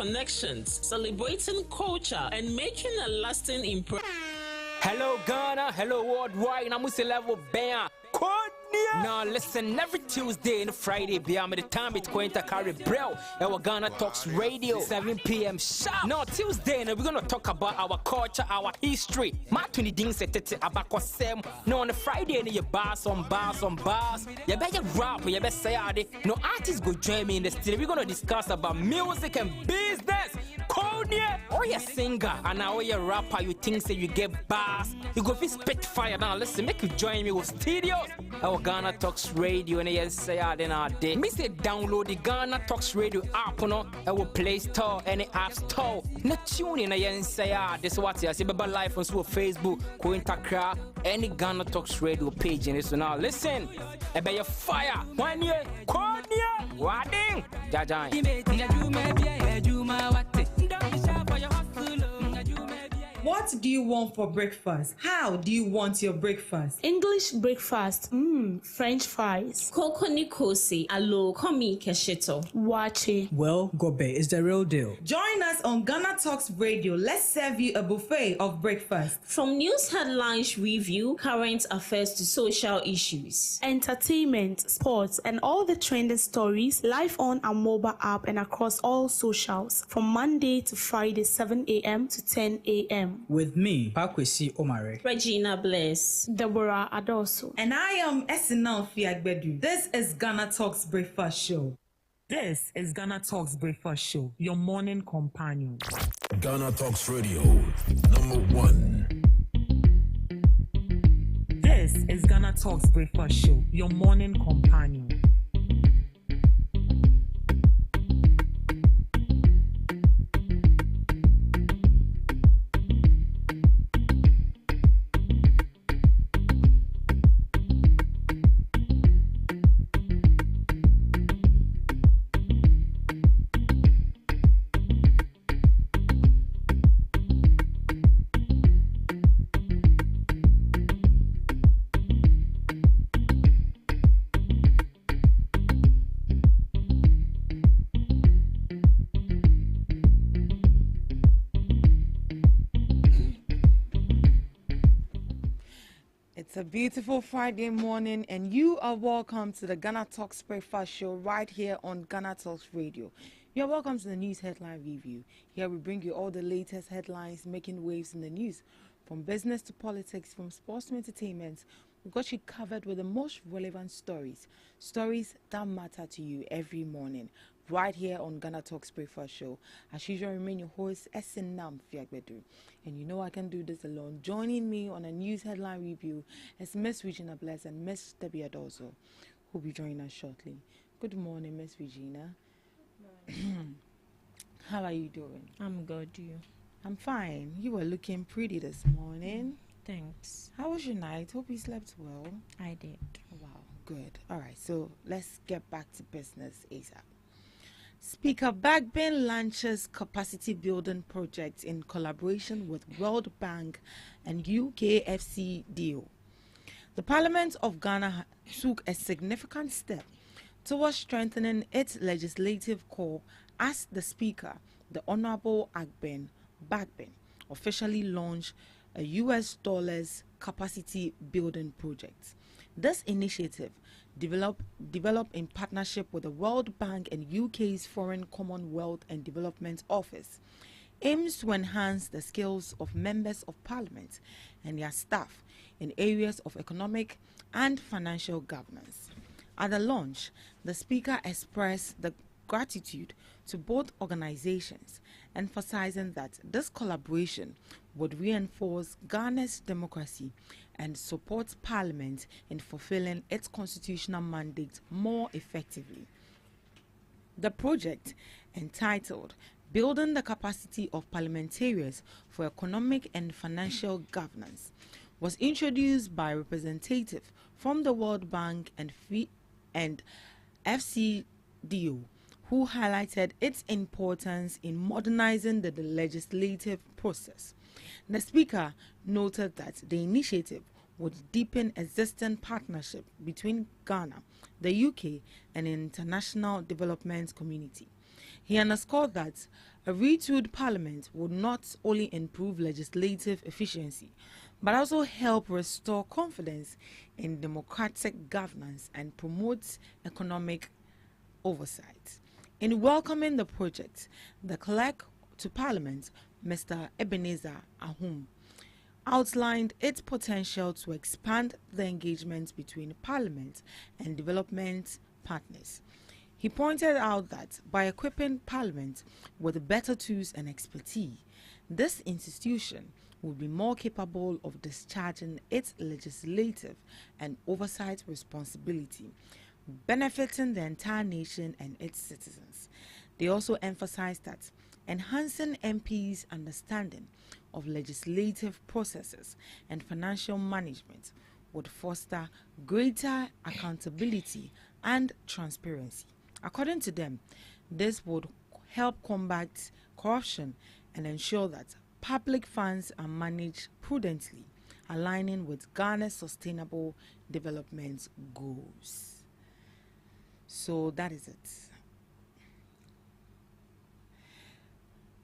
connections, celebrating culture, and making a lasting impression. Hello Ghana, hello worldwide, I'm with the level band. Now listen, every Tuesday and Friday, beyond the time it's going to carry bro. Our Ghana Talks Radio, 7 p.m. sharp. Now Tuesday, we're gonna talk about our culture, our history. Martin Ding said about Sam. No, on the Friday, you bars on bars. You better rap, you better say no artists go join me in the studio. We're gonna discuss about music and business. Konya, or you singer, and now you rapper, you think say you get bars. You go fi spit fire now. Listen, make you join me with studios. Our Ghana Talks Radio, and yes, say then our day. Me say download the Ghana Talks Radio app, no, our Play Store, any App Store. Na tune in, and say this what I say. Baba live on Facebook, Kointakra, any Ghana Talks Radio page, and so now listen. I bet you fire 1 year, Konya, Wading, Jajan. What do you want for breakfast? How do you want your breakfast? English breakfast, French fries. Koko Nikosi, alo komi kesheto. Wache. Well, Gobe is the real deal. Join us on Ghana Talks Radio. Let's serve you a buffet of breakfast. From news headlines review, current affairs to social issues. Entertainment, sports, and all the trending stories live on our mobile app and across all socials from Monday to Friday, 7 a.m. to 10 a.m. With me, Pakwesi Omare, Regina Bless, Deborah Adoso, and I am Esinal Fiagbedu. This is Ghana Talks Breakfast Show. This is Ghana Talks Breakfast Show, your morning companion. Ghana Talks Radio, #1. This is Ghana Talks Breakfast Show, your morning companion. It's a beautiful Friday morning, and you are welcome to the Ghana Talks Breakfast Show right here on Ghana Talks Radio. You're welcome to the news headline review. Here we bring you all the latest headlines making waves in the news, from business to politics, from sports to entertainment. We've got you covered with the most relevant stories that matter to you every morning, right here on Ghana Talks Breakfast Show. As usual, remain your host, Esinam Fiagbedu. And you know I can do this alone. Joining me on a news headline review is Miss Regina Bless and Miss Debbie Adoso, who will be joining us shortly. Good morning, Miss Regina. How are you doing? I'm good, you? I'm fine. You were looking pretty this morning. Thanks. How was your night? Hope you slept well. I did. Wow, good. All right, so let's get back to business ASAP. Speaker Bagbin launches capacity building project in collaboration with World Bank and UKFCDO. The Parliament of Ghana took a significant step towards strengthening its legislative core as the Speaker, the Honorable Bagbin, officially launched a US dollars capacity building project. This initiative, developed in partnership with the World Bank and UK's Foreign Commonwealth and Development Office, aims to enhance the skills of members of Parliament and their staff in areas of economic and financial governance. At the launch, the Speaker expressed the gratitude to both organizations, emphasizing that this collaboration would reinforce Ghana's democracy and support Parliament in fulfilling its constitutional mandate more effectively. The project, entitled Building the Capacity of Parliamentarians for Economic and Financial Governance, was introduced by representatives from the World Bank and FCDO, who highlighted its importance in modernizing the legislative process. The Speaker noted that the initiative would deepen existing partnership between Ghana, the UK, and the international development community. He underscored that a retooled parliament would not only improve legislative efficiency, but also help restore confidence in democratic governance and promote economic oversight. In welcoming the project, the clerk to Parliament, Mr. Ebenezer Ahum, outlined its potential to expand the engagement between Parliament and development partners. He pointed out that by equipping Parliament with better tools and expertise, this institution will be more capable of discharging its legislative and oversight responsibility, benefiting the entire nation and its citizens. They also emphasized that enhancing MPs' understanding of legislative processes and financial management would foster greater accountability and transparency. According to them, this would help combat corruption and ensure that public funds are managed prudently, aligning with Ghana's sustainable development goals. So that is it.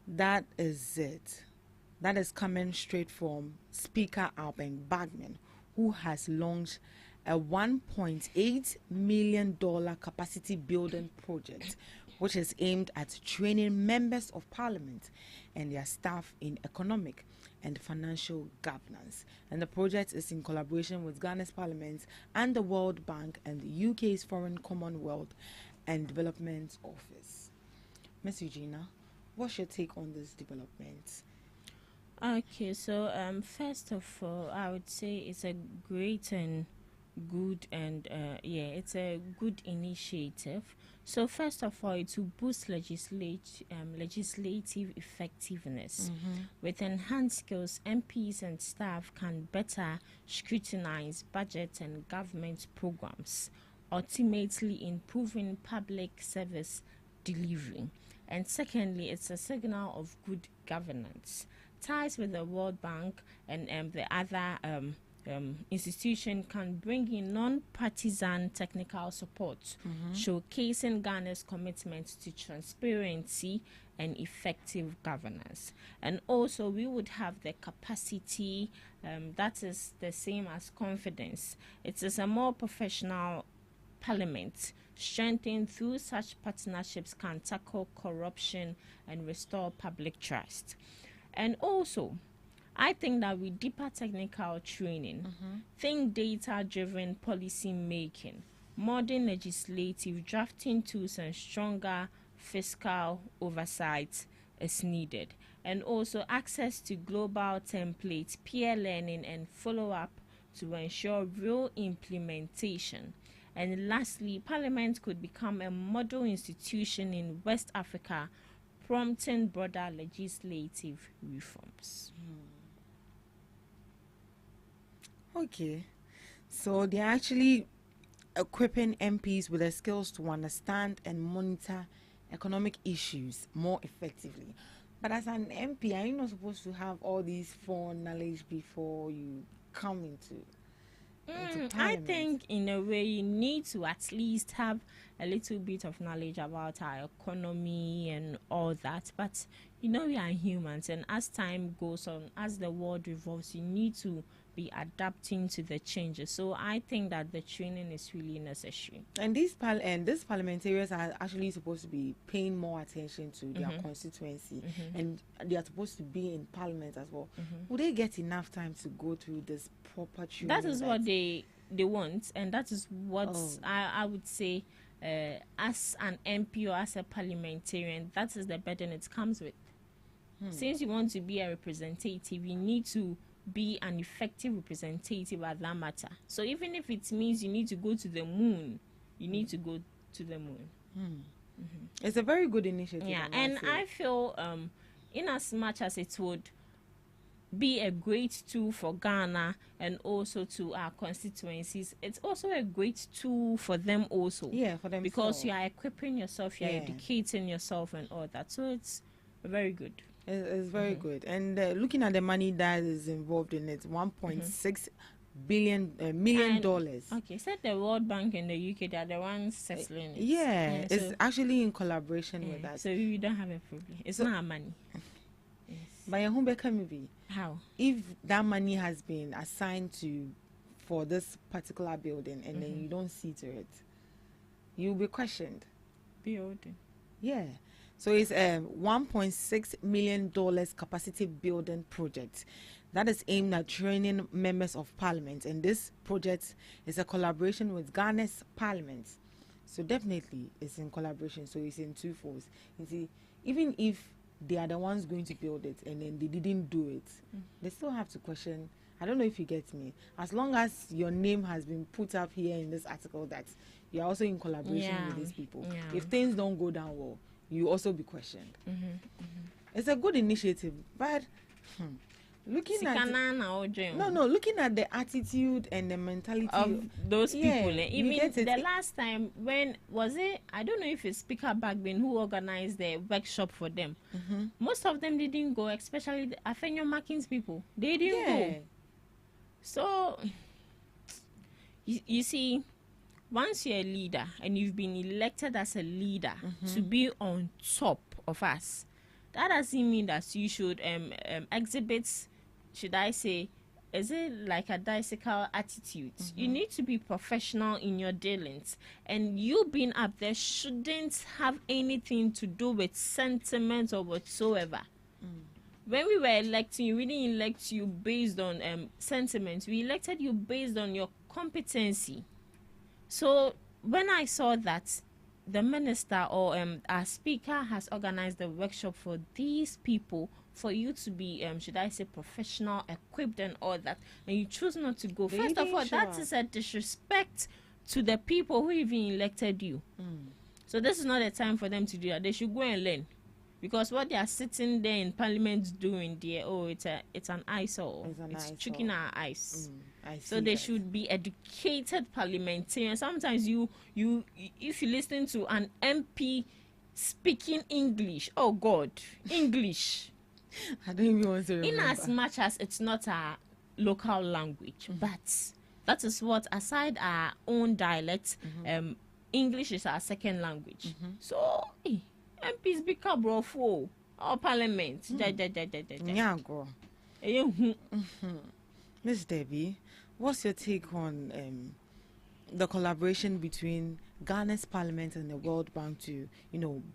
That is it. That is coming straight from Speaker Alban Bagman, who has launched a $1.8 million capacity building project, which is aimed at training members of parliament and their staff in economic and financial governance. And the project is in collaboration with Ghana's parliament and the World Bank and the UK's Foreign Commonwealth and Development Office. Ms. Eugenia, what's your take on this development? Okay, so first of all, I would say it's a great and good and it's a good initiative. So first of all, it will boost legislative effectiveness. With enhanced skills, MPs and staff can better scrutinize budget and government programs, ultimately improving public service delivery. And secondly, it's a signal of good governance. Ties with the World Bank and the other institution can bring in non-partisan technical support, showcasing Ghana's commitment to transparency and effective governance. And also, we would have the capacity that is the same as confidence. It is a more professional parliament. Strengthened through such partnerships can tackle corruption and restore public trust. And also, I think that with deeper technical training, think data-driven policy making, modern legislative drafting tools and stronger fiscal oversight is needed. And also access to global templates, peer learning and follow-up to ensure real implementation. And lastly, Parliament could become a model institution in West Africa, prompting broader legislative reforms. Okay, so they're actually equipping MPs with the skills to understand and monitor economic issues more effectively. But as an MP, are you not supposed to have all these foreign knowledge before you come into I think in a way you need to at least have a little bit of knowledge about our economy and all that. But you know, we are humans, and as time goes on, as the world revolves, you need to be adapting to the changes. So I think that the training is really necessary. And these parliamentarians are actually supposed to be paying more attention to their constituency, and they are supposed to be in parliament as well. Will they get enough time to go through this proper training? That is what they want, and that is what I would say. As an MP or as a parliamentarian, that is the burden it comes with. Since you want to be a representative, you need to be an effective representative at that matter. So even if it means you need to go to the moon, you need to go to the moon. It's a very good initiative. Yeah, and I feel in as much as it would be a great tool for Ghana and also to our constituencies, it's also a great tool for them also. Yeah, for them. Because you are equipping yourself, you are educating yourself and all that. So it's very good. It's very good. And looking at the money that is involved in it, 1.6 million dollars. Okay, said the World Bank and the UK, they are the ones settling it. Yeah, it's so, actually in collaboration with us. So we don't have a problem. It's not our money. Yes. But your home maybe How? if that money has been assigned for this particular building and then you don't see to it, you'll be questioned. Building. Yeah. So it's a $1.6 million capacity building project that is aimed at training members of parliament. And this project is a collaboration with Ghana's parliament. So definitely it's in collaboration. So it's in two folds. You see, even if they are the ones going to build it and then they didn't do it, they still have to question. I don't know if you get me. As long as your name has been put up here in this article that you're also in collaboration with these people. Yeah. If things don't go down well, you also be questioned. It's a good initiative, but looking at the attitude and the mentality of those people, even the last time when was it? I don't know if it's Speaker Bagbin who organized the workshop for them. Most of them didn't go, especially the Afenyo Markings people. They didn't go. So you see, once you're a leader and you've been elected as a leader to be on top of us, that doesn't mean that you should exhibit, should I say, is it like a bicycle attitude? You need to be professional in your dealings, and you being up there shouldn't have anything to do with sentiment or whatsoever. When we were electing you, we didn't elect you based on sentiment. We elected you based on your competency. So when I saw that the minister or our speaker has organized a workshop for these people, for you to be, should I say, professional, equipped and all that, and you choose not to go, first of all, that is a disrespect to the people who even elected you. So this is not a time for them to do that. They should go and learn. Because what they are sitting there in parliament doing there, it's an eyesore. It's tricking our eyes. So they should be educated parliamentarians. Sometimes if you listen to an MP speaking English, oh God, English. I don't even want to remember. In as much as it's not our local language, but that is what, aside our own dialect, English is our second language. So MPs become brofo or parliament. Yeah, girl. Miss Debbie, what's your take on the collaboration between Ghana's parliament and the World Bank to,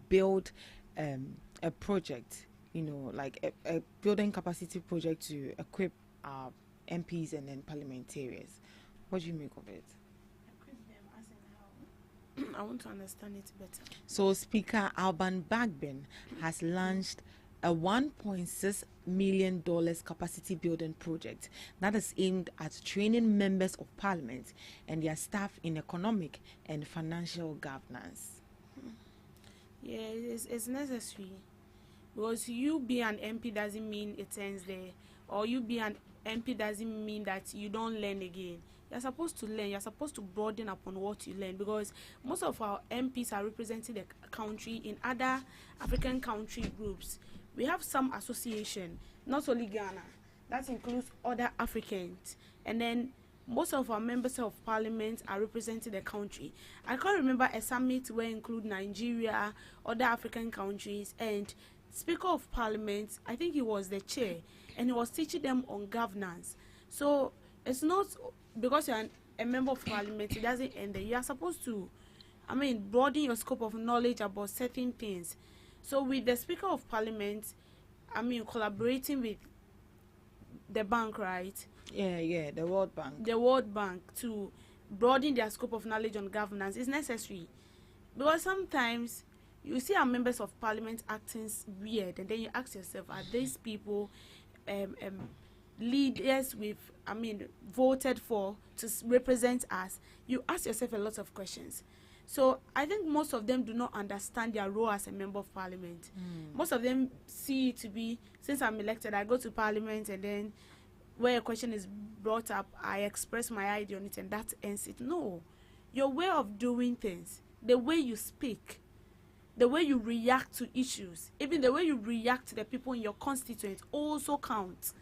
build a project, like a building capacity project to equip our MPs and then parliamentarians? What do you make of it? I want to understand it better. So Speaker Alban Bagbin has launched a $1.6 million capacity building project that is aimed at training members of parliament and their staff in economic and financial governance. Yeah, it's necessary, because you be an MP doesn't mean it ends there, or you be an MP doesn't mean that you don't learn again. You're supposed to learn. You're supposed to broaden upon what you learn, because most of our MPs are representing the country in other African country groups. We have some association, not only Ghana, that includes other Africans, and then most of our members of parliament are representing the country. I can't remember a summit where include Nigeria, other African countries, and Speaker of Parliament, I think he was the chair, and he was teaching them on governance. So it's not because you're a member of parliament, it doesn't end there. You are supposed to, broaden your scope of knowledge about certain things. So with the Speaker of Parliament, collaborating with the bank, right? Yeah, the World Bank. The World Bank, to broaden their scope of knowledge on governance is necessary. Because sometimes you see our members of parliament acting weird, and then you ask yourself, are these people leaders voted for to represent us? You ask yourself a lot of questions. So I think most of them do not understand their role as a member of parliament. Most of them see it to be, since I'm elected, I go to parliament, and then where a question is brought up, I express my idea on it, and that ends it. No, your way of doing things, the way you speak, the way you react to issues, even the way you react to the people in your constituent also counts.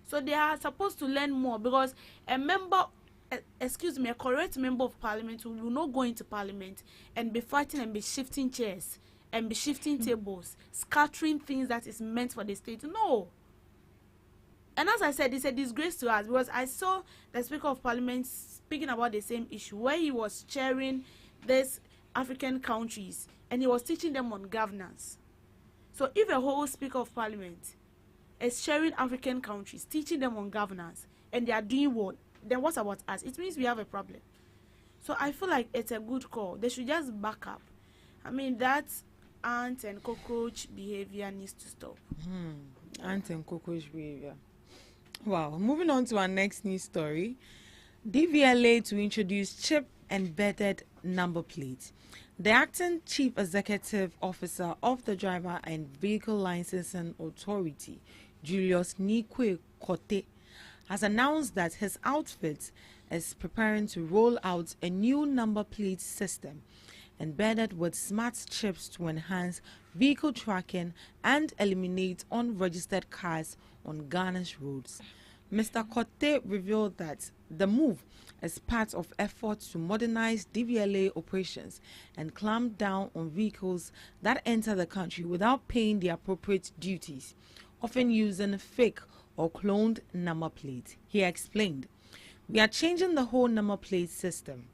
So they are supposed to learn more, because a member, a correct member of parliament will not go into parliament and be fighting and be shifting chairs and be shifting tables, scattering things that is meant for the state. No. And as I said, it's a disgrace to us, because I saw the Speaker of Parliament speaking about the same issue, where he was chairing these African countries and he was teaching them on governance. So if a whole Speaker of Parliament is chairing African countries, teaching them on governance, and they are doing what, then what about us? It means we have a problem. So I feel like it's a good call. They should just back up. I mean, that ant and cockroach behavior needs to stop. Ant and cockroach behavior. Wow. Moving on to our next news story. DVLA to introduce chip embedded number plate. The acting chief executive officer of the Driver and Vehicle Licensing Authority, Julius Nikwe Kote, has announced that his outfit is preparing to roll out a new number plate system embedded with smart chips to enhance vehicle tracking and eliminate unregistered cars on Ghana's roads. Mr. Kote revealed that the move is part of efforts to modernize DVLA operations and clamp down on vehicles that enter the country without paying the appropriate duties, often using fake or cloned number plates. He explained, "We are changing the whole number plate system.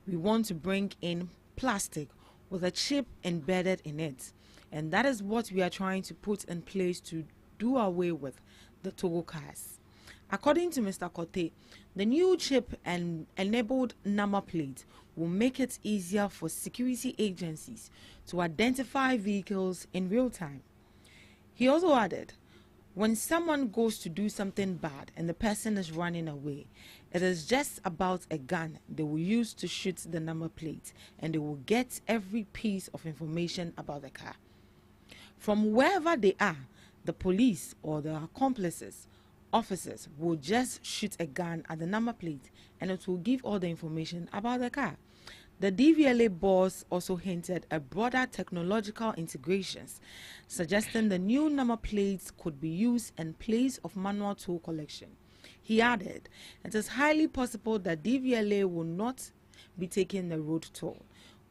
We want to bring in plastic with a chip embedded in it, and that is what we are trying to put in place to do away with the Togo cars." According to Mr. Kote, the new chip and enabled number plate will make it easier for security agencies to identify vehicles in real time. He also added, when someone goes to do something bad and the person is running away, it is just about a gun they will use to shoot the number plate, and they will get every piece of information about the car. From wherever they are, the police or the accomplices officers will just shoot a gun at the number plate and it will give all the information about the car. The DVLA boss also hinted at broader technological integrations, suggesting the new number plates could be used in place of manual toll collection. He added, it is highly possible that DVLA will not be taking the road toll.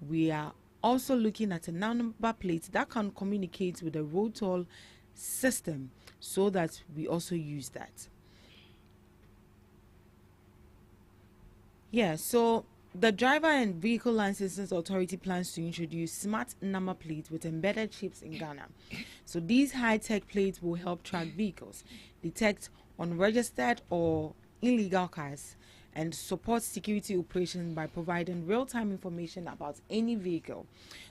We are also looking at a number plate that can communicate with the road toll system so that we also use that. So the Driver and Vehicle Licensing Authority plans to introduce smart number plates with embedded chips in Ghana. So these high-tech plates will help track vehicles, detect unregistered or illegal cars, and support security operations by providing real-time information about any vehicle.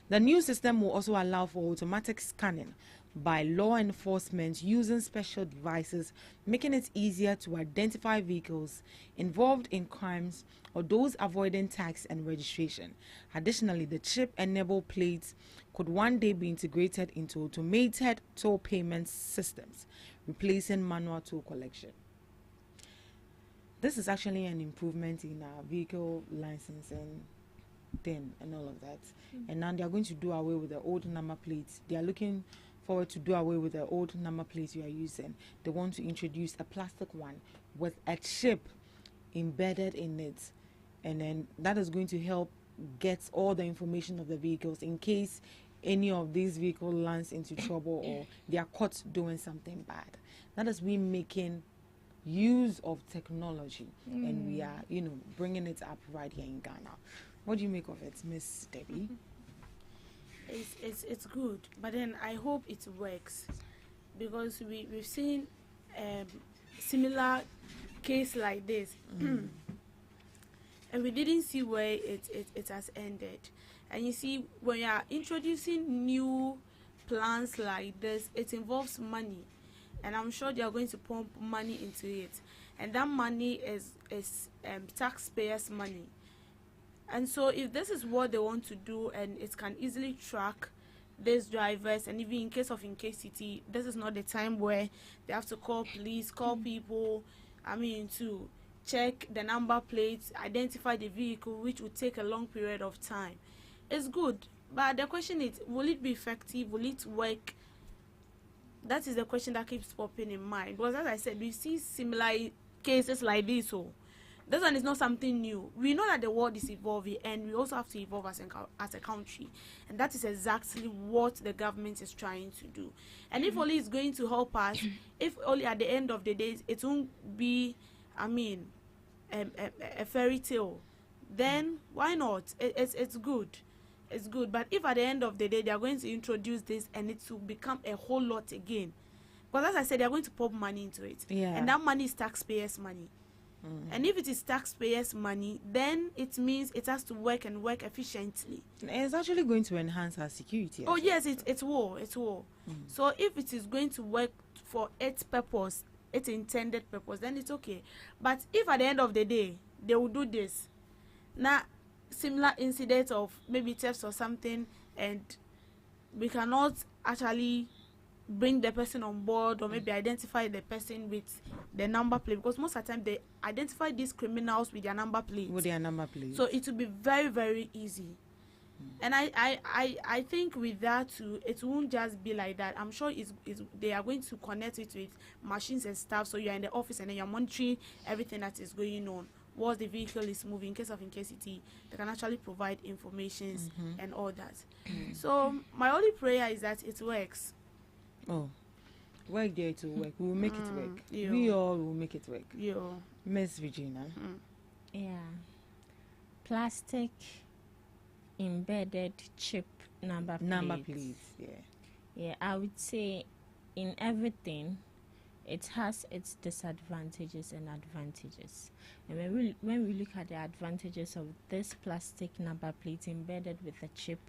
The new system will also allow for automatic scanning by law enforcement using special devices, making it easier to identify vehicles involved in crimes or those avoiding tax and registration. Additionally, the chip-enabled plates could one day be integrated into automated toll payment systems, replacing manual toll collection. This is actually an improvement in our vehicle licensing thing and all of that. And now they are going to do away with the old number plates. They are looking forward to do away with the old number plates you are using. They want to introduce a plastic one with a chip embedded in it, and then that is going to help get all the information of the vehicles in case any of these vehicles lands into trouble or they are caught doing something bad. That is we making use of technology, and we are bringing it up right here in Ghana. What do you make of it, Miss Debbie? It's good, but then I hope it works, because we've seen similar case like this and we didn't see where it has ended. And you see, when you are introducing new plans like this, it involves money, and I'm sure they are going to pump money into it, and that money is taxpayers' money. And so if this is what they want to do, and it can easily track these drivers, and even in case of incasity, this is not the time where they have to call police, call people, to check the number plates, identify the vehicle, which would take a long period of time. It's good, but the question is, will it be effective? Will it work? that is the question that keeps popping in mind, because as I said, we see similar cases like this. So this one is not something new. We know that the world is evolving, and we also have to evolve as a country, and that is exactly what the government is trying to do. And if only it's going to help us, if only at the end of the day it won't be, I mean, a fairy tale, then why not? It's good. It's good. But if at the end of the day they are going to introduce this and it will become a whole lot again, because as I said, they are going to pump money into it, and that money is taxpayers' money. And if it is taxpayers' money, then it means it has to work and work efficiently. It's actually going to enhance our security. Oh yes, it will. So if it is going to work for its purpose, its intended purpose, then it's okay. But if at the end of the day they will do this, now similar incidents of maybe theft or something, and we cannot actually bring the person on board, or maybe identify the person with the number plate, because most of the time they identify these criminals with their number plates. So it will be very, very easy. And I think with that too, it won't just be like that. I'm sure they are going to connect it with machines and stuff, so you're in the office and then you're monitoring everything that is going on, what the vehicle is moving, in case of incasity, they can actually provide information and all that. So my only prayer is that it works. Oh, work there to work. We will make it work. Yeah. We all will make it work. Yeah. Miss Regina. Yeah. Plastic embedded chip number plates. Yeah, I would say in everything it has its disadvantages and advantages. And when we look at the advantages of this plastic number plate embedded with a chip,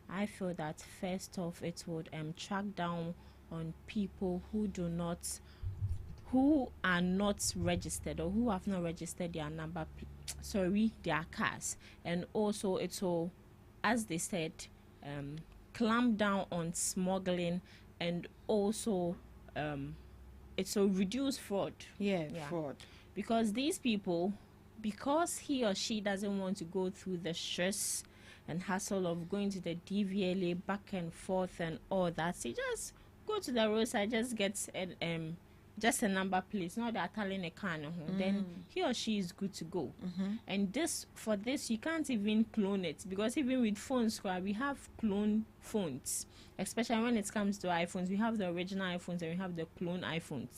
I feel that first off it would track down on people who are not registered, or who have not registered their their cars. And also it will, as they said, clamp down on smuggling, and also it will reduce fraud. Fraud. Because these people, because he or she doesn't want to go through the stress and hassle of going to the DVLA back and forth and all that, they just go to the roadside, just get just a number plate, not that telling a car, then he or she is good to go. And for this you can't even clone it, because even with phones, we have clone phones, especially when it comes to iPhones. We have the original iPhones and we have the clone iPhones.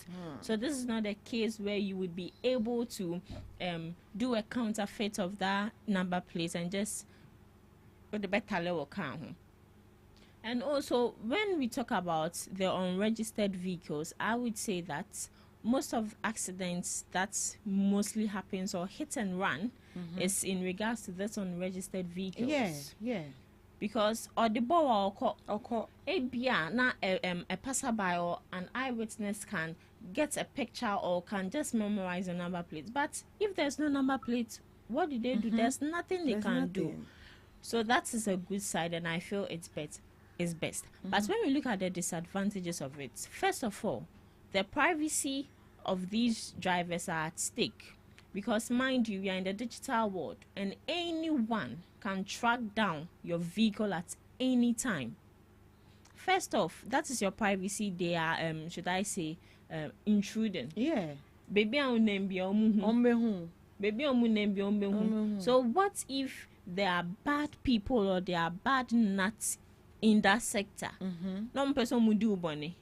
So this is not a case where you would be able to do a counterfeit of that number plate and just with the better level car. And also, when we talk about the unregistered vehicles, I would say that most of accidents that mostly happens, or hit and run, is in regards to this unregistered vehicles. Yeah. Because or the ball or a passerby or an eyewitness can get a picture or can just memorize a number plate. But if there's no number plate, what do they do? There's nothing they can do. So that is a good side, and I feel it's best. But when we look at the disadvantages of it, first of all, the privacy of these drivers are at stake, because mind you, we are in the digital world and anyone can track down your vehicle at any time. First off, that is your privacy. They are should I say intruding. Baby So what if there are bad people or there are bad nuts in that sector? No person will do bunny.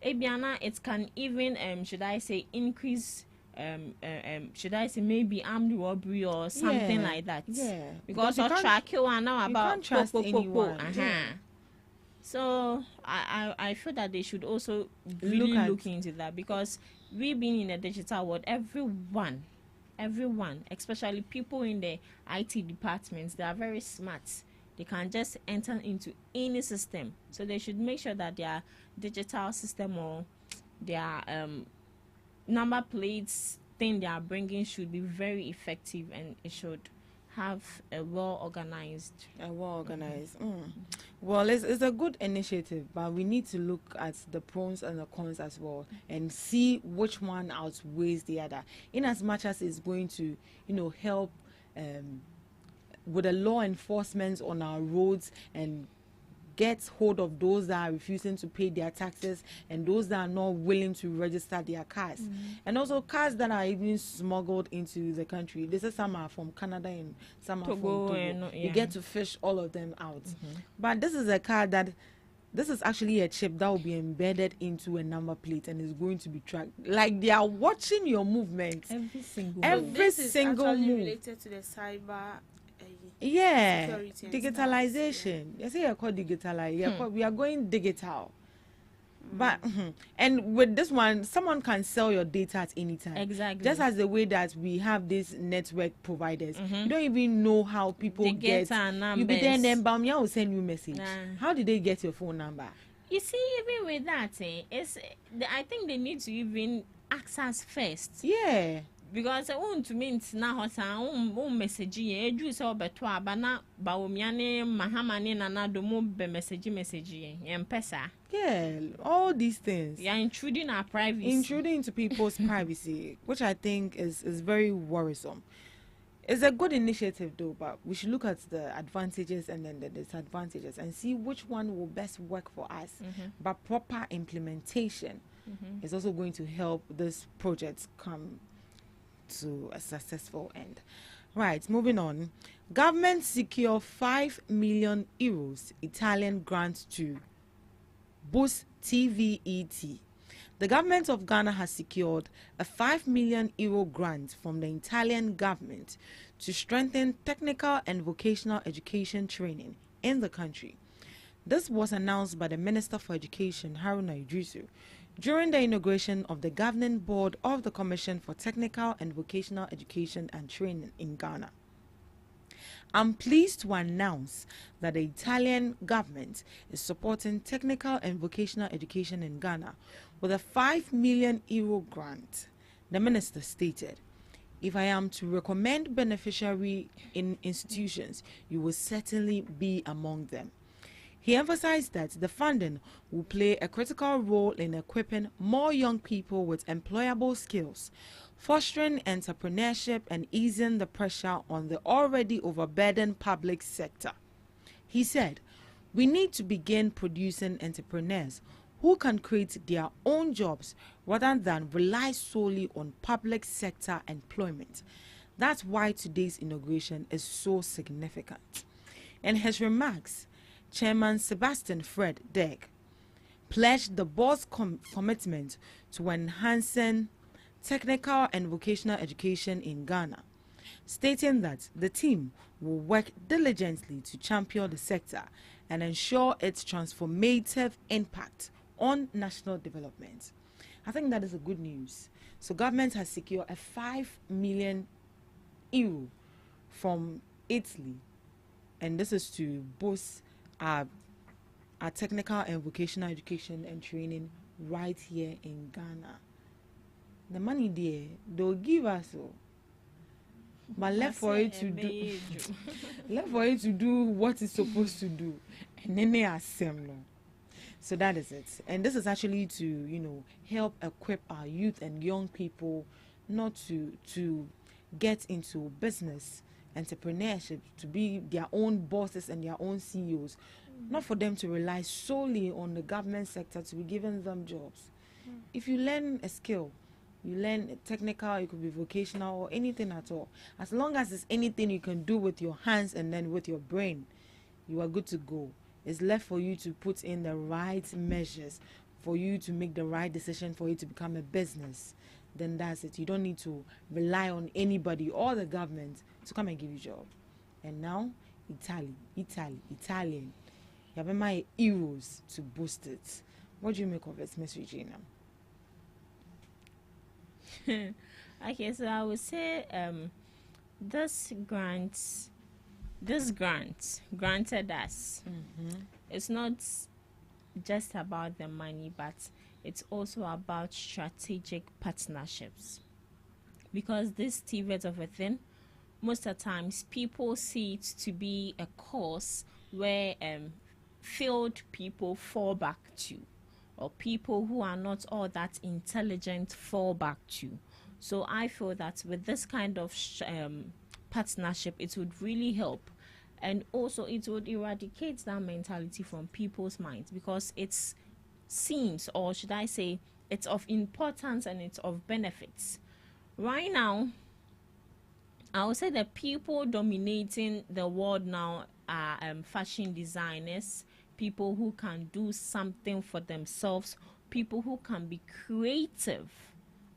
Ebiana, it can even should I say increase should I say maybe armed robbery or something like that. Because of track you are now about can't trust anyone. So I feel that they should also really look into that, because we being in the digital world, everyone, especially people in the IT departments, they are very smart. They can just enter into any system. So they should make sure that their digital system or their number plates thing they are bringing should be very effective, and it should have a well organized. Well, it's a good initiative, but we need to look at the pros and the cons as well and see which one outweighs the other, in as much as it's going to help with the law enforcement on our roads and get hold of those that are refusing to pay their taxes and those that are not willing to register their cars. And also cars that are even smuggled into the country. This is some are from Canada and some are from Togo. You get to fish all of them out. But this is a car that, this is actually a chip that will be embedded into a number plate and is going to be tracked. Like they are watching your movements. Every single This is actually move. related to the cyber Yeah, security and digitalization. You see, I call digitalize. We are going digital. But and with this one, someone can sell your data at any time. Exactly. Just as the way that we have these network providers, you don't even know how people They get our You be there and then numbers. Bamia will send you a message. How did they get your phone number? You see, even with that, I think they need to even ask us first. Yeah. Because to me na hota message ye edu se obeto aba na ba omiane mahamane na na do mo be message ye empesa. Yeah, all these things. You are intruding our privacy. Intruding into people's privacy, which I think is very worrisome. It's a good initiative though, but we should look at the advantages and then the disadvantages and see which one will best work for us. But proper implementation is also going to help this project come to a successful end. Right, moving on. Government secure 5 million euros Italian grant to boost TVET. The government of Ghana has secured a 5 million euro grant from the Italian government to strengthen technical and vocational education training in the country. This was announced by the Minister for Education, Haruna Idrisu, during the inauguration of the governing board of the Commission for Technical and Vocational Education and Training in Ghana. I'm pleased to announce that the Italian government is supporting technical and vocational education in Ghana with a 5 million euro grant. The minister stated, "If I am to recommend beneficiary in institutions, you will certainly be among them." He emphasized that the funding will play a critical role in equipping more young people with employable skills, fostering entrepreneurship and easing the pressure on the already overburdened public sector. He said, "We need to begin producing entrepreneurs who can create their own jobs rather than rely solely on public sector employment. That's why today's inauguration is so significant." In his remarks, Chairman Sebastian Fred Deg pledged the board's commitment to enhancing technical and vocational education in Ghana, stating that the team will work diligently to champion the sector and ensure its transformative impact on national development. I think that is a good news. So government has secured a 5 million euro from Italy, and this is to boost our technical and vocational education and training right here in Ghana. The money there, they'll give us all. But left for it to do left for it to do what it's supposed to do. And then they are similar. So that is it. And this is actually to, help equip our youth and young people not to get into business, entrepreneurship, to be their own bosses and their own CEOs, not for them to rely solely on the government sector to be giving them jobs. If you learn a skill, you learn technical, it could be vocational or anything at all, as long as it's anything you can do with your hands and then with your brain, you are good to go. It's left for you to put in the right measures, for you to make the right decision, for it to become a business. Then that's it. You don't need to rely on anybody or the government to come and give you a job. And now, Italian. You have my euros to boost it. What do you make of it, Miss Regina? Okay, so I would say this grant granted us. It's not just about the money, but it's also about strategic partnerships. Because this TVET of a thing, most of the times people see it to be a course where failed people fall back to, or people who are not all that intelligent fall back to. So I feel that with this kind of partnership, it would really help And also it would eradicate that mentality from people's minds, because it seems, or should I say, it's of importance and it's of benefits. Right now, I would say the people dominating the world now are fashion designers, people who can do something for themselves, people who can be creative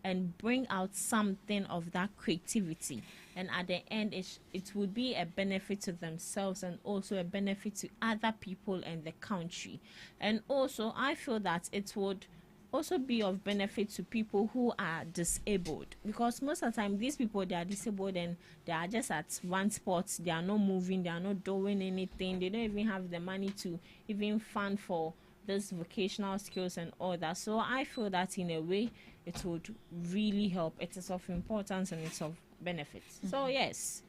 and bring out something of that creativity. And at the end, it would be a benefit to themselves and also a benefit to other people and the country. And also, I feel that it would also be of benefit to people who are disabled, because most of the time these people, they are disabled and they are just at one spot, they are not moving, they are not doing anything, they don't even have the money to even fund for this vocational skills and all that. So I feel that in a way it would really help. It is of importance and it's of benefits. So yes,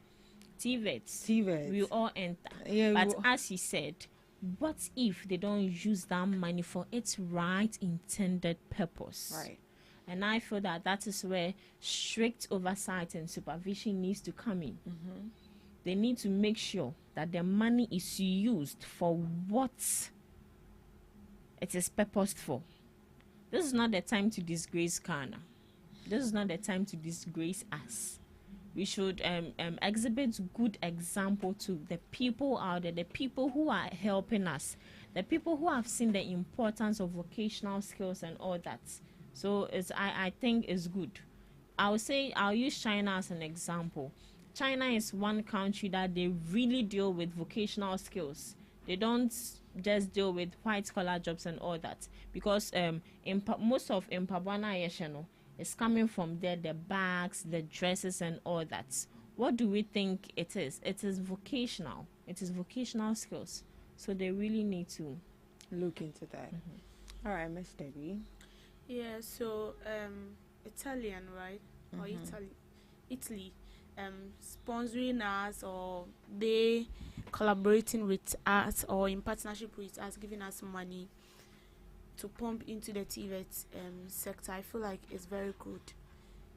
TVET we all enter, but as he said, what if they don't use that money for its right intended purpose? Right. And I feel that that is where strict oversight and supervision needs to come in. They need to make sure that the money is used for what it is purposed for. This is not the time to disgrace Ghana. This is not the time to disgrace us. We should exhibit good example to the people out there, the people who are helping us, the people who have seen the importance of vocational skills and all that. So I think it's good. I'll use China as an example. China is one country that they really deal with vocational skills. They don't just deal with white collar jobs and all that, because most of Mpabwana Yesheno is coming from there, the bags, the dresses and all that. What do we think it is? It is vocational. It is vocational skills. So they really need to look into that. All right, Miss Debbie. Yeah, so Italian, right? Or Italy sponsoring us, or they collaborating with us, or in partnership with us, giving us money to pump into the TVET sector. I feel like it's very good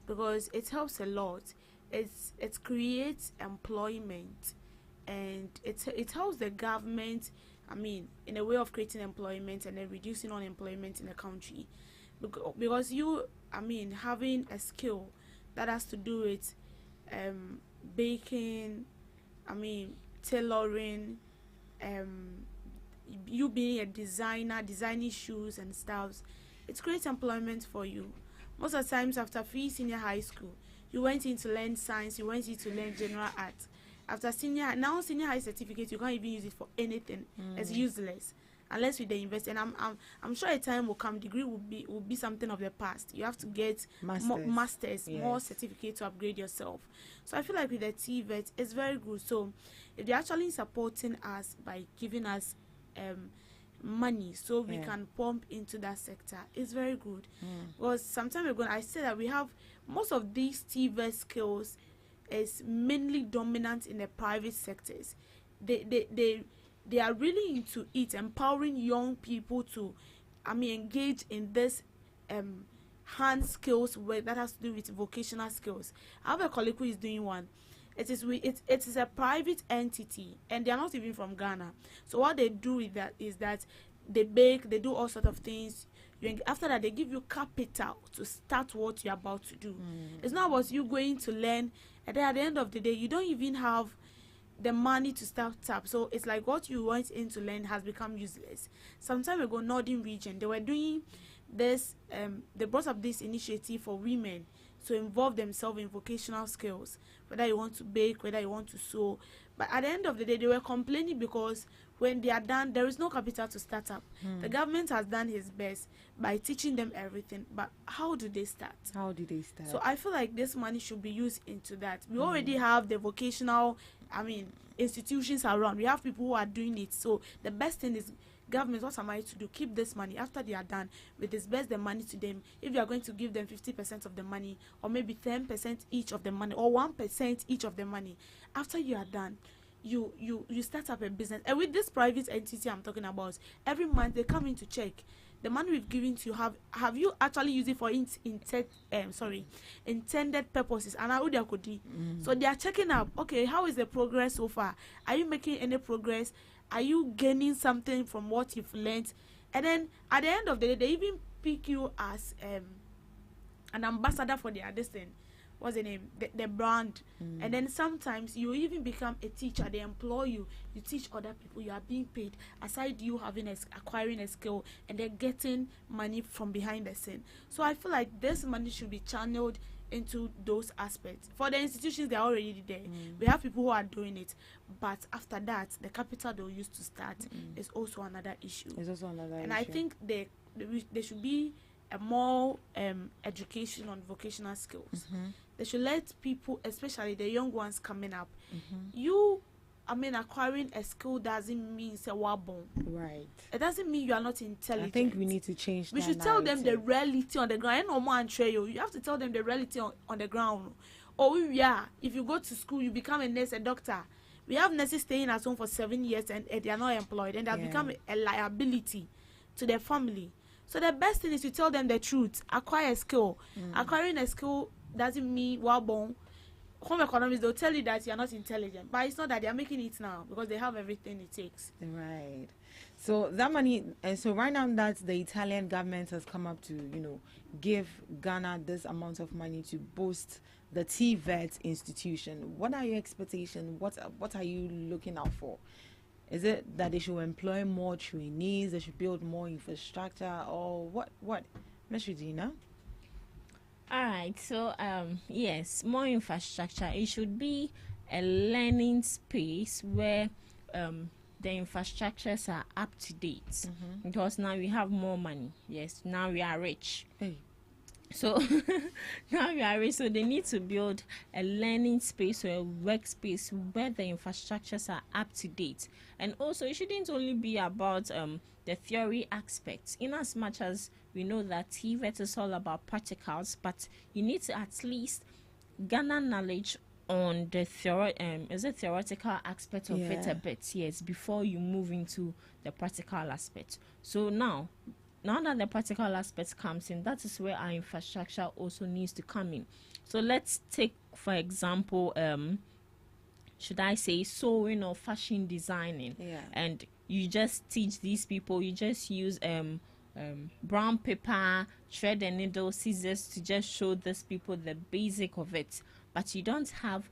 because it helps a lot. It creates employment, and it helps the government, I mean, in a way of creating employment and then reducing unemployment in the country, because having a skill that has to do with baking, tailoring, you being a designer, designing shoes and stuff, it creates employment for you. Most of the times after free senior high school, you went in to learn science, you went in to learn general art. After senior high certificate, you can't even use it for anything. It's useless unless with the invest. And I'm sure a time will come, degree will be something of the past. You have to get masters, yes, more certificates to upgrade yourself. So I feel like with the TVET, it's very good. So if they're actually supporting us by giving us money so we can pump into that sector, it's very good. Because some time ago I said that we have most of these TVET skills is mainly dominant in the private sectors. They are really into it, empowering young people to engage in this hand skills work that has to do with vocational skills. I have a colleague who is doing one. It is a private entity, and they are not even from Ghana. So what they do with that is that they bake, they do all sorts of things. After that, they give you capital to start what you're about to do. It's not about you going to learn, and then at the end of the day, you don't even have the money to start up. So it's like what you went in to learn has become useless. Some time ago, Northern region, they were doing this, they brought up this initiative for women to involve themselves in vocational skills, whether you want to bake, whether you want to sew. But at the end of the day, they were complaining because when they are done, there is no capital to start up. The government has done his best by teaching them everything, but how do they start? So I feel like this money should be used into that. We already have the vocational, institutions around. We have people who are doing it. So the best thing is, government, what am I to do? Keep this money. After they are done, we disperse the money to them. If you are going to give them 50% of the money, or maybe 10% each of the money, or 1% each of the money, after you are done, you start up a business. And with this private entity I'm talking about, every month they come in to check the money we've given to you, have you actually used it for intended purposes? And how they could do. So they are checking up. Okay, how is the progress so far? Are you making any progress? Are you gaining something from what you've learned? And then at the end of the day, they even pick you as an ambassador for their destiny. What's the name? The brand. And then sometimes you even become a teacher. They employ you. You teach other people. You are being paid aside you having acquiring a skill, and they're getting money from behind the scene. So I feel like this money should be channeled into those aspects. For the institutions, they're already there. We have people who are doing it, but after that, the capital they'll use to start is also another issue. And I think there should be a more education on vocational skills. They should let people, especially the young ones coming up, acquiring a skill doesn't mean say wabon. Right. It doesn't mean you are not intelligent. I think we need to change. We should tell them the reality on the ground. You have to tell them the reality on the ground. Or if you go to school, you become a nurse, a doctor. We have nurses staying at home for 7 years and they are not employed, and they have become a liability to their family. So the best thing is to tell them the truth. Acquire a skill. Acquiring a skill doesn't mean wabon. Home economists, they'll tell you that you're not intelligent, but it's not that. They're making it now because they have everything it takes. Right. So that money, and so right now that the Italian government has come up to, give Ghana this amount of money to boost the TVET institution, what are your expectations? What are you looking out for? Is it that they should employ more trainees, they should build more infrastructure, or what? Ms. Regina? All right, so yes, more infrastructure. It should be a learning space where the infrastructures are up to date, because now we have more money. Yes, now we are rich. So now we are rich, so they need to build a learning space or a workspace where the infrastructures are up to date. And also, it shouldn't only be about the theory aspects, in as much as we know that TVET is all about practicals, but you need to at least garner knowledge on the theoretical aspect of it a bit, yes, before you move into the practical aspect. So now that the practical aspect comes in, that is where our infrastructure also needs to come in. So let's take, for example, should I say sewing or fashion designing? And you just teach these people, you just use brown paper, thread and needle, scissors to just show these people the basic of it, but you don't have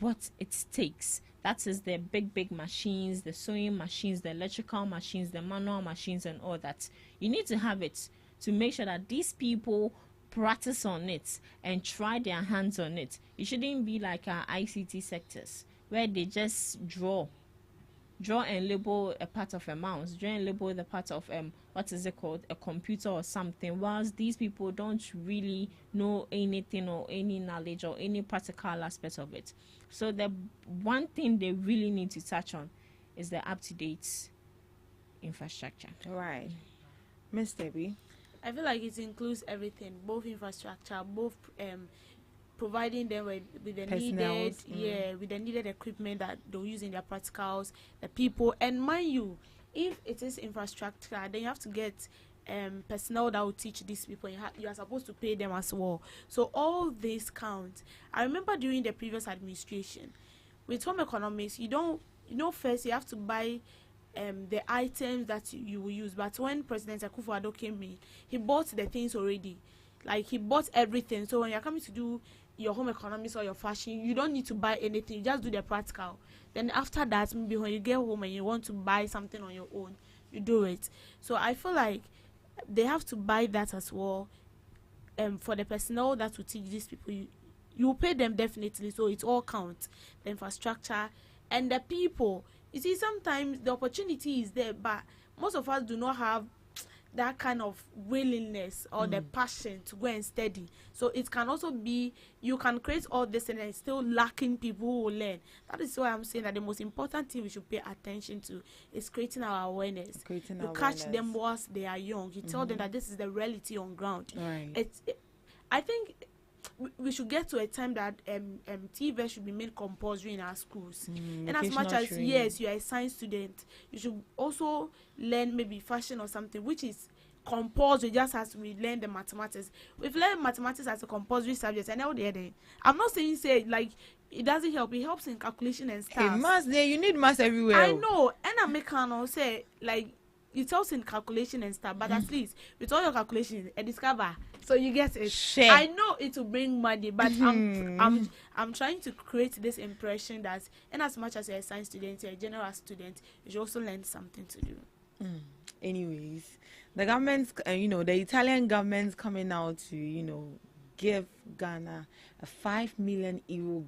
what it takes. That is the big machines, the sewing machines, the electrical machines, the manual machines, and all that. You need to have it to make sure that these people practice on it and try their hands on it. It shouldn't be like our ICT sectors where they just draw and label a part of a mouse, draw and label the part of what is it called, a computer or something, whilst these people don't really know anything or any knowledge or any practical aspect of it. So the one thing they really need to touch on is the up-to-date infrastructure. Right. Miss Debbie? I feel like it includes everything, both infrastructure, both providing them with the needed equipment that they'll use in their practicals, the people, and mind you, if it is infrastructure, then you have to get personnel that will teach these people. You are supposed to pay them as well. So all this counts. I remember during the previous administration, with home economics, first you have to buy the items that you will use. But when President Akufo-Addo came in, he bought the things already. Like, he bought everything. So when you're coming to do your home economics or your fashion, you don't need to buy anything. You just do the practical. Then after that, maybe when you get home and you want to buy something on your own, you do it. So I feel like they have to buy that as well. For the personnel that will teach these people, you pay them definitely. So it all counts. The infrastructure and the people. You see, sometimes the opportunity is there, but most of us do not have that kind of willingness or the passion to go and study. So it can also be, you can create all this and it's still lacking people who will learn. That is why I'm saying that the most important thing we should pay attention to is creating our awareness. You catch them whilst they are young. You tell them that this is the reality on ground. Right. I think we should get to a time that TV should be made compulsory in our schools. And as much as yes, you are a science student, you should also learn maybe fashion or something, which is compulsory just as we learn the mathematics. We've learned mathematics as a compulsory subject, and now I'm not saying say like it doesn't help. It helps in calculation and stuff. Hey, maths there, you need maths everywhere. I know, and I make an say like it helps in calculation and stuff, but at least with all your calculations, I discover. So you get it. Share. I know it will bring money, but I'm trying to create this impression that, in as much as you're a science student, you're a general student, you should also learn something to do. Anyways, the government's, the Italian government's coming out to, give Ghana a €5 million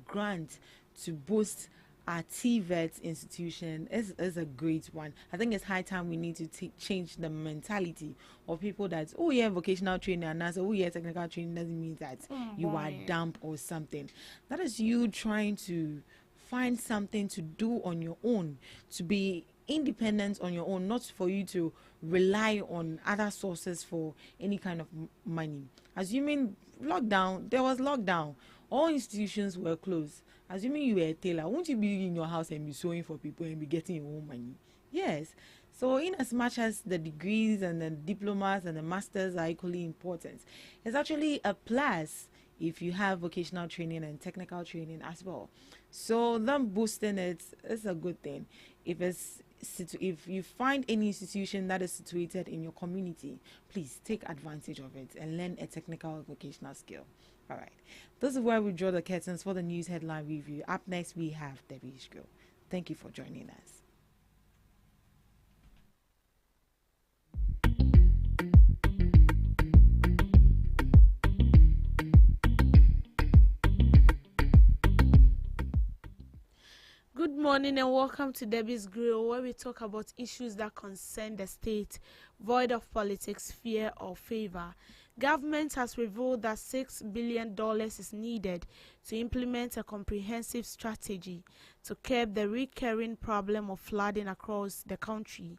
grant to boost our TVET institution. Is a great one. I think it's high time we need to change the mentality of people that, oh yeah, vocational training, and also, oh yeah, technical training doesn't mean that you are dumb or something. That is you trying to find something to do on your own, to be independent on your own, not for you to rely on other sources for any kind of money. Assuming lockdown, there was lockdown, all institutions were closed. Assuming you were a tailor, won't you be in your house and be sewing for people and be getting your own money? Yes. So in as much as the degrees and the diplomas and the masters are equally important, it's actually a plus if you have vocational training and technical training as well. So them boosting it is a good thing. If you find any institution that is situated in your community, please take advantage of it and learn a technical vocational skill. All right. This is where we draw the curtains for the news headline review. Up next, we have Debbie Ishko. Thank you for joining us. Good morning and welcome to Debbie's Grill, where we talk about issues that concern the state, void of politics, fear or favor. Government has revealed that $6 billion is needed to implement a comprehensive strategy to curb the recurring problem of flooding across the country.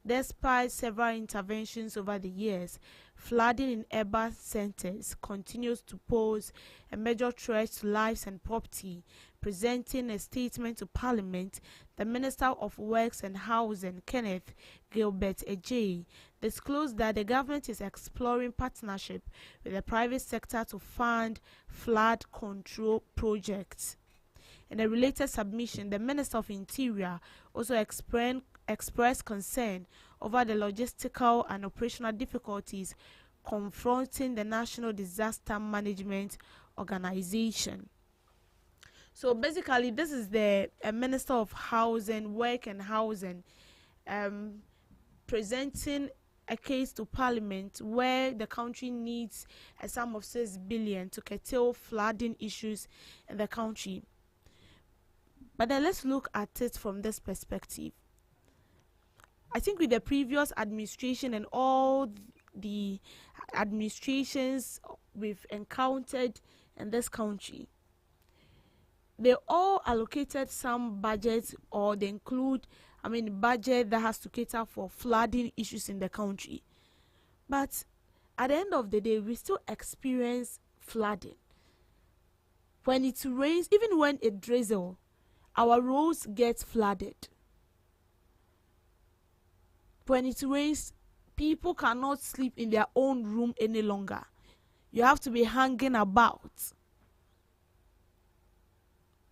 Despite several interventions over the years, flooding in urban centers continues to pose a major threat to lives and property. Presenting a statement to Parliament, the Minister of Works and Housing, Kenneth Gilbert Ejay, disclosed that the government is exploring partnership with the private sector to fund flood control projects. In a related submission, the Minister of Interior also expressed concern over the logistical and operational difficulties confronting the National Disaster Management Organization. So basically, this is the Minister of Housing, Work and Housing, presenting a case to Parliament where the country needs a sum of $6 billion to curtail flooding issues in the country. But then let's look at it from this perspective. I think with the previous administration and all the administrations we've encountered in this country, they all allocated some budget, or they include, budget that has to cater for flooding issues in the country. But at the end of the day, we still experience flooding. When it rains, even when it drizzles, our roads get flooded. When it rains, people cannot sleep in their own room any longer. You have to be hanging about,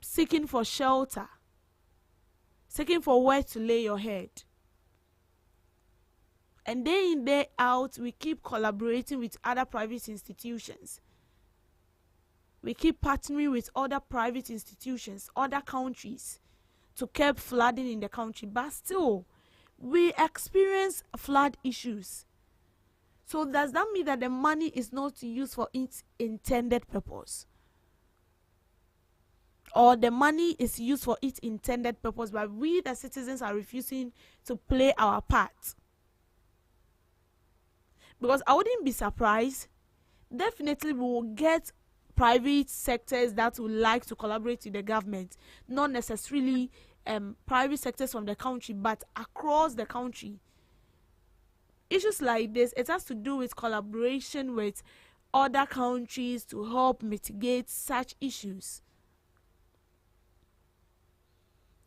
seeking for shelter, seeking for where to lay your head. And day in, day out, we keep collaborating with other private institutions. We keep partnering with other private institutions, other countries, to curb flooding in the country. But still, we experience flood issues. So does that mean that the money is not used for its intended purpose? Or the money is used for its intended purpose, but we, the citizens, are refusing to play our part? Because I wouldn't be surprised. Definitely we will get private sectors that would like to collaborate with the government. Not necessarily private sectors from the country, but across the country. Issues like this, it has to do with collaboration with other countries to help mitigate such issues.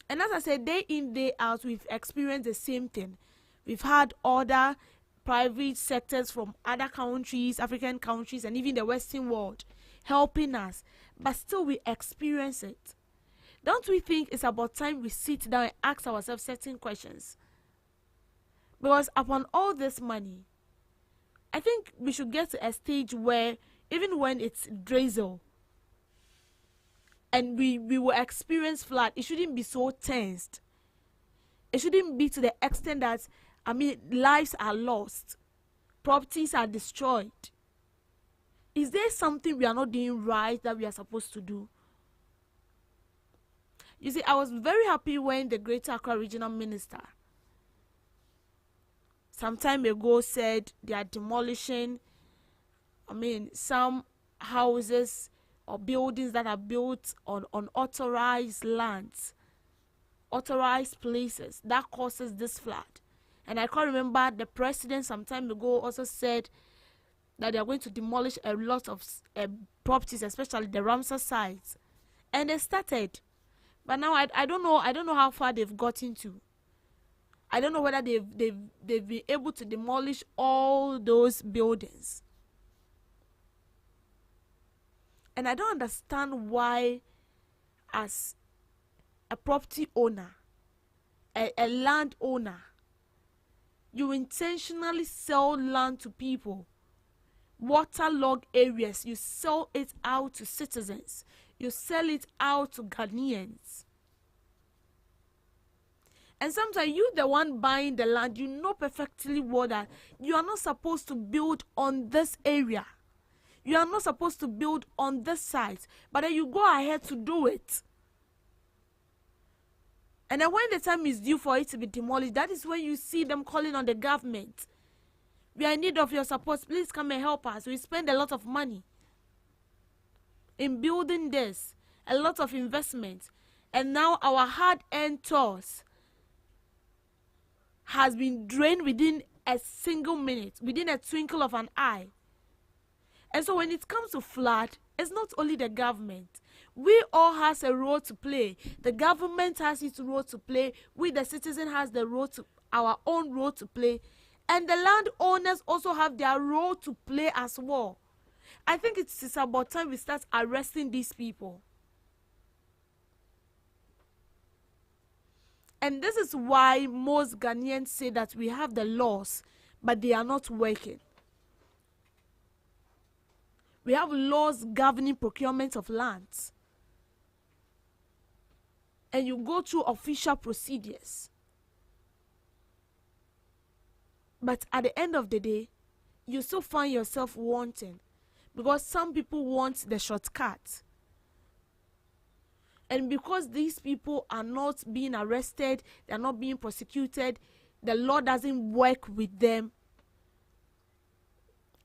And as I said, day in, day out, we've experienced the same thing. We've had other private sectors from other countries, African countries, and even the Western world helping us, but still we experience it. Don't we think it's about time we sit down and ask ourselves certain questions? Because upon all this money, I think we should get to a stage where even when it's drizzle and we will experience flood, it shouldn't be so tensed. It shouldn't be to the extent that, lives are lost, properties are destroyed. Is there something we are not doing right that we are supposed to do? You see, I was very happy when the Greater Accra Regional Minister some time ago said they are demolishing, some houses or buildings that are built on unauthorized lands, authorized places that causes this flood. And I can't remember, the president some time ago also said that they are going to demolish a lot of properties, especially the Ramsar sites. And they started. But now I don't know how far they've gotten to. I don't know whether they've been able to demolish all those buildings. And I don't understand why, as a property owner, a land owner, you intentionally sell land to people, waterlogged areas, you sell it out to citizens, you sell it out to Ghanaians. And sometimes you, the one buying the land, you know perfectly well that you are not supposed to build on this area. You are not supposed to build on this site, but then you go ahead to do it. And then when the time is due for it to be demolished, that is when you see them calling on the government. We are in need of your support. Please come and help us. We spend a lot of money in building this, a lot of investment. And now our hard-earned tours has been drained within a single minute, within a twinkle of an eye. And so when it comes to flood, it's not only the government. We all has a role to play. The government has its role to play. We, the citizen, has the role to our own role to play. And the landowners also have their role to play as well. I think it's about time we start arresting these people. And this is why most Ghanaians say that we have the laws, but they are not working. We have laws governing procurement of lands. And you go through official procedures. But at the end of the day, you still find yourself wanting. Because some people want the shortcut. And because these people are not being arrested, they are not being prosecuted, the law doesn't work with them.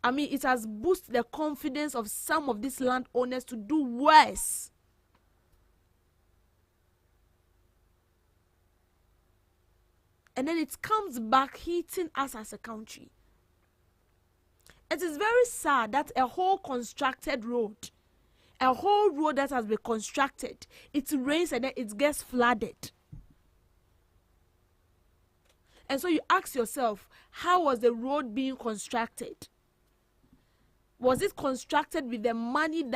It has boosted the confidence of some of these landowners to do worse. And then it comes back hitting us as a country. It is very sad that a whole constructed road, a whole road that has been constructed, it rains and then it gets flooded. And so you ask yourself, how was the road being constructed? Was it constructed with the money that